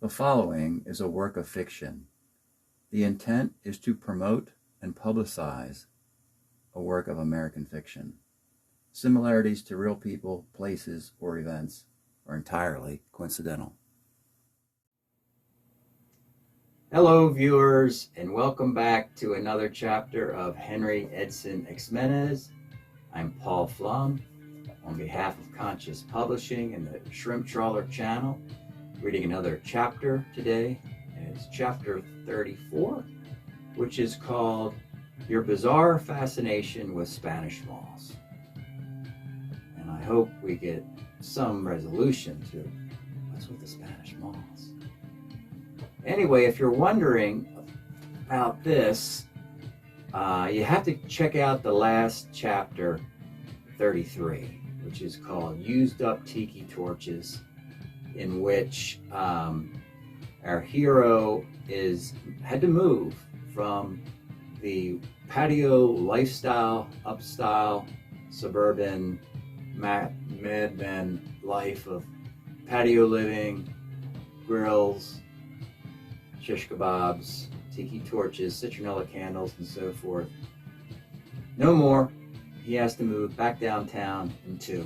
The following is a work of fiction. The intent is to promote and publicize a work of American fiction. Similarities to real people, places, or events are entirely coincidental. Hello, viewers, and welcome back to another chapter of HENRI EDSON XIMENEZ. I'm Paul Flum, on behalf of Conscious Publishing and the Shrimp Trawler channel, reading another chapter today, and it's chapter 34, which is called Your Bizarre Fascination with Spanish Moths. And I hope we get some resolution to what's with the Spanish moths. Anyway, if you're wondering about this, you have to check out the last chapter, 33, which is called Used Up Tiki Torches, in which our hero had to move from the patio lifestyle, upstyle, suburban madman life of patio living, grills, shish kebabs, tiki torches, citronella candles, and so forth. No more. He has to move back downtown into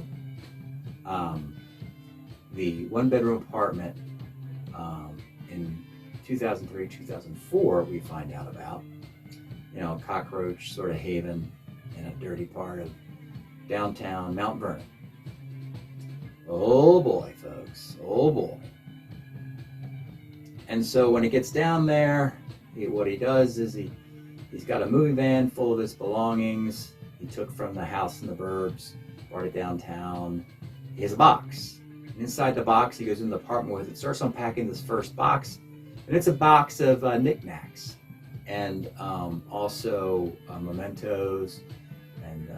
the one-bedroom apartment in 2003, 2004, we find out about. You know, cockroach sort of haven in a dirty part of downtown Mount Vernon. Oh boy, folks, oh boy. And so when he gets down there, what he does is he's got a moving van full of his belongings he took from the house in the burbs, part of downtown. He has a box. And inside the box, he goes in the apartment with it, starts unpacking this first box, and it's a box of knickknacks and also mementos and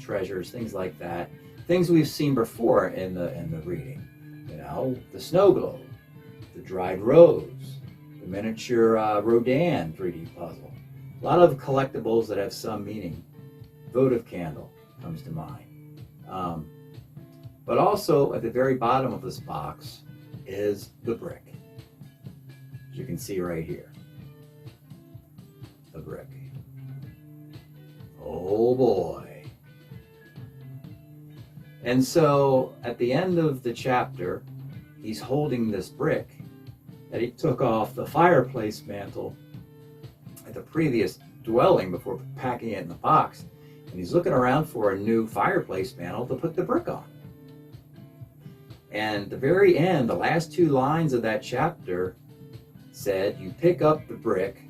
treasures, things like that. Things we've seen before in the reading. You know, the snow globe, the dried rose, the miniature Rodin 3D puzzle. A lot of collectibles that have some meaning. Votive candle comes to mind. But also at the very bottom of this box is the brick, as you can see right here. The brick. Oh boy. And so at the end of the chapter, he's holding this brick that he took off the fireplace mantle at the previous dwelling before packing it in the box. And he's looking around for a new fireplace mantle to put the brick on. And at the very end, the last two lines of that chapter said, you pick up the brick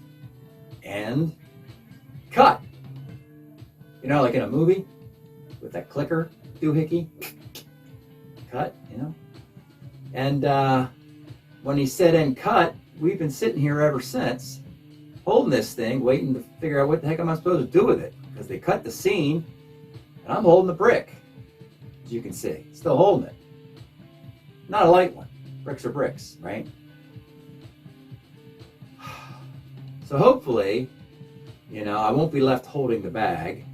and cut. You know, like in a movie with that clicker doohickey. Cut, you know. And when he said and cut, we've been sitting here ever since, holding this thing, waiting to figure out what the heck am I supposed to do with it. Because they cut the scene, and I'm holding the brick, as you can see. Still holding it. Not a light one. Bricks are bricks, right? So hopefully, you know, I won't be left holding the bag,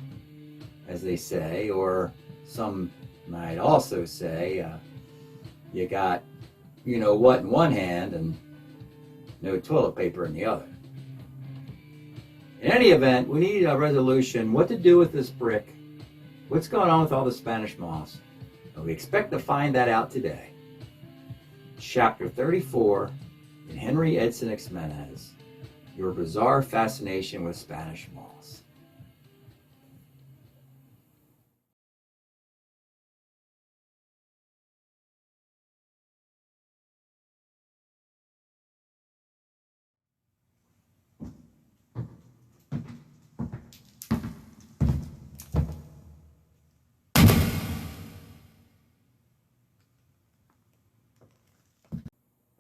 as they say, or some might also say, you got, you know what, in one hand and no toilet paper in the other. In any event, we need a resolution, what to do with this brick, what's going on with all the Spanish moths, and we expect to find that out today. Chapter 34 in HENRI EDSON XIMENEZ, Your Bizarre Fascination with Spanish Moths.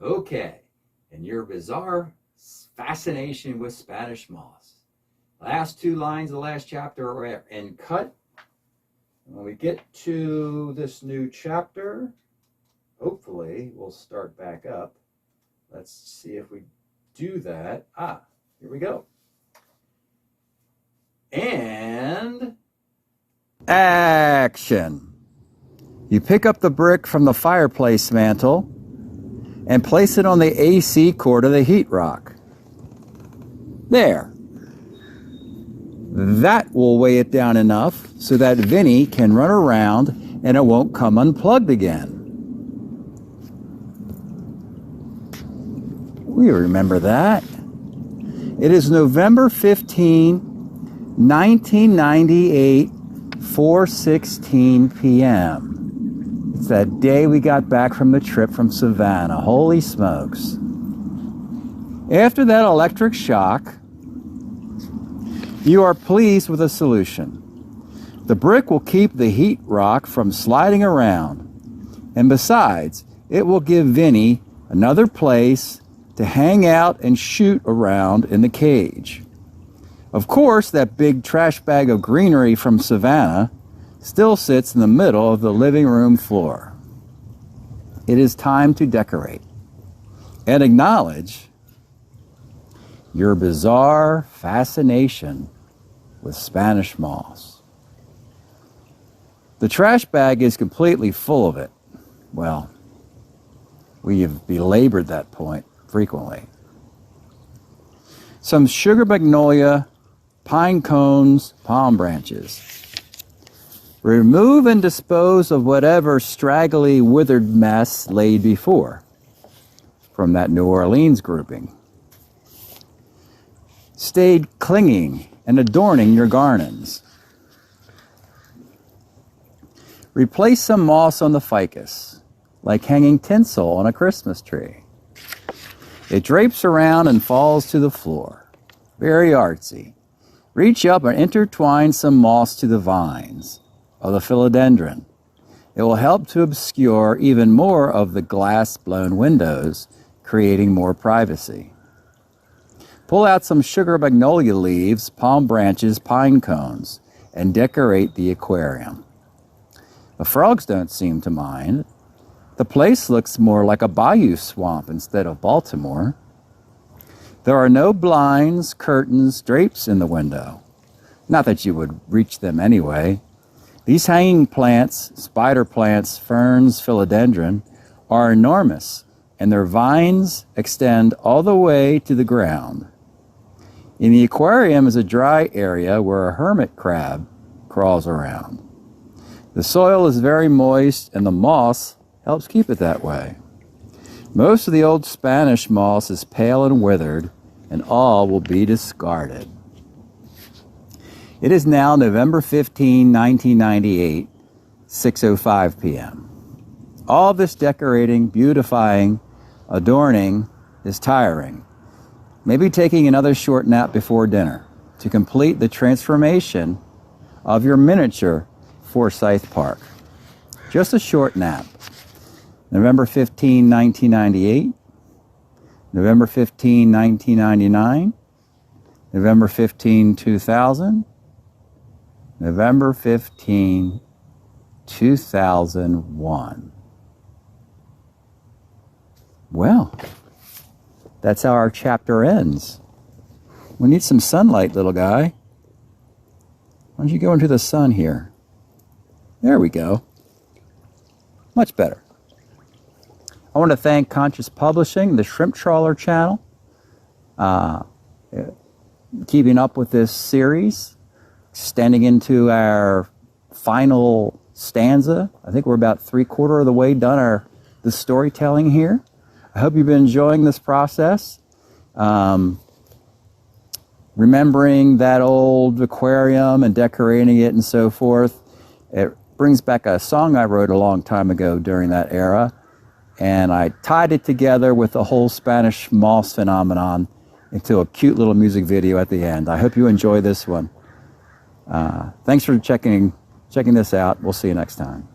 Okay, and Your Bizarre Fascination with Spanish Moths. Last two lines of the last chapter are in cut. When we get to this new chapter, hopefully we'll start back up. Let's see if we do that. Here we go. And action. You pick up the brick from the fireplace mantle and place it on the AC cord of the heat rock. There. That will weigh it down enough so that Vinny can run around and it won't come unplugged again. We remember that. It is November 15, 1998, 4:16 p.m. It's that day we got back from the trip from Savannah. Holy smokes. After that electric shock, you are pleased with the solution. The brick will keep the heat rock from sliding around. And besides, it will give Vinny another place to hang out and shoot around in the cage. Of course, that big trash bag of greenery from Savannah still sits in the middle of the living room floor. It is time to decorate and acknowledge your bizarre fascination with Spanish moss. The trash bag is completely full of it. Well, we have belabored that point frequently. Some sugar magnolia, pine cones, palm branches. Remove and dispose of whatever straggly, withered mess laid before from that New Orleans grouping. Stayed clinging and adorning your garlands. Replace some moss on the ficus, like hanging tinsel on a Christmas tree. It drapes around and falls to the floor. Very artsy. Reach up and intertwine some moss to the vines of the philodendron. It will help to obscure even more of the glass-blown windows, creating more privacy. Pull out some sugar magnolia leaves, palm branches, pine cones, and decorate the aquarium. The frogs don't seem to mind. The place looks more like a bayou swamp instead of Baltimore. There are no blinds, curtains, drapes in the window. Not that you would reach them anyway. These hanging plants, spider plants, ferns, philodendron, are enormous, and their vines extend all the way to the ground. In the aquarium is a dry area where a hermit crab crawls around. The soil is very moist, and the moss helps keep it that way. Most of the old Spanish moss is pale and withered, and all will be discarded. It is now November 15, 1998, 6:05 p.m. All this decorating, beautifying, adorning is tiring. Maybe taking another short nap before dinner to complete the transformation of your miniature Forsyth Park. Just a short nap. November 15, 1998, November 15, 1999, November 15, 2000, November 15, 2001. Well, that's how our chapter ends. We need some sunlight, little guy. Why don't you go into the sun here? There we go. Much better. I want to thank Conscious Publishing, the Shrimp Trawler channel, keeping up with this series, extending into our final stanza. I think we're about 3/4 of the way done the storytelling here. I hope you've been enjoying this process. Remembering that old aquarium and decorating it and so forth. It brings back a song I wrote a long time ago during that era. And I tied it together with the whole Spanish moss phenomenon into a cute little music video at the end. I hope you enjoy this one. Thanks for checking this out. We'll see you next time.